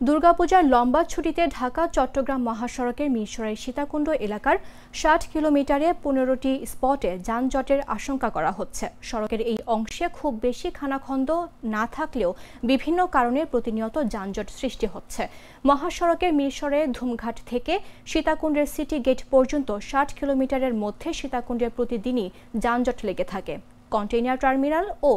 দুর্গাপূজার লম্বা ছুটিতে ঢাকা চট্টগ্রাম মহাসড়কের মিরসরাই সীতাকুণ্ড এলাকার ৬০ কিলোমিটারে ১৫টি স্পটে যানজটের আশঙ্কা করা হচ্ছে। সড়কের এই অংশে খুব বেশি খানাখন্দ না থাকলেও বিভিন্ন কারণে প্রতিনিয়ত যানজট সৃষ্টি হচ্ছে। মহাসড়কের মিরসরাই ধুমঘাট থেকে সীতাকুণ্ডের সিটি গেট পর্যন্ত ৬০ কিলোমিটারের মধ্যে সীতাকুণ্ডে প্রতিদিনই যানজট লেগে থাকে। কন্টেইনার টার্মিনাল ও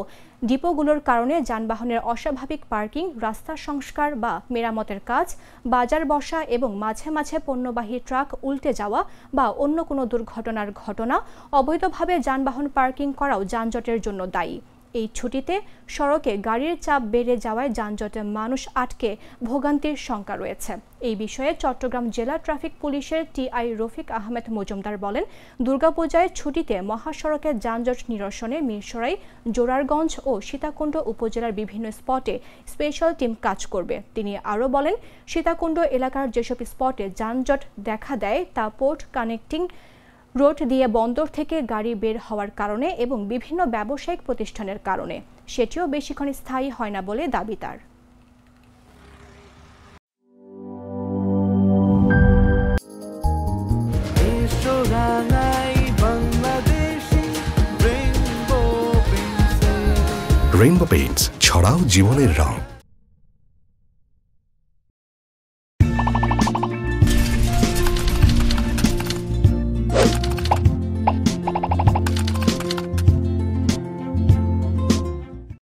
ডিপোগুলোর কারণে যানবাহনের অস্বাভাবিক পার্কিং, রাস্তা সংস্কার বা মেরামতের কাজ, বাজার বসা এবং মাঝে মাঝে পণ্যবাহী ট্রাক উল্টে যাওয়া বা অন্য কোনো দুর্ঘটনার ঘটনা, অবৈধভাবে যানবাহন পার্কিং করাও যানজটের জন্য দায়ী। এই ছুটিতে সড়কে গাড়ির চাপ বেড়ে যাওয়ায় যানজটে মানুষ আটকে ভোগান্তির শঙ্কা রয়েছে। এই বিষয়ে চট্টগ্রাম জেলা ট্রাফিক পুলিশের টিআই রফিক আহমেদ মজুমদার বলেন, দুর্গাপূজায় ছুটিতে মহাসড়কের যানজট নিরসনে মিরসরাই, জোরারগঞ্জ ও সীতাকুণ্ড উপজেলার বিভিন্ন স্পটে স্পেশাল টিম কাজ করবে। তিনি আরও বলেন, সীতাকুণ্ড এলাকার যেসব স্পটে যানজট দেখা দেয় তা পোর্ট কানেক্টিং রোড দিয়ে বন্দর থেকে গাড়ি বের হওয়ার কারণে এবং বিভিন্ন ব্যবসায়িক প্রতিষ্ঠানের কারণে, সেটিও বেশিক্ষণ স্থায়ী হয় না বলে দাবি তার। রেইনবো পেইন্টস, ছড়াও জীবনের রং।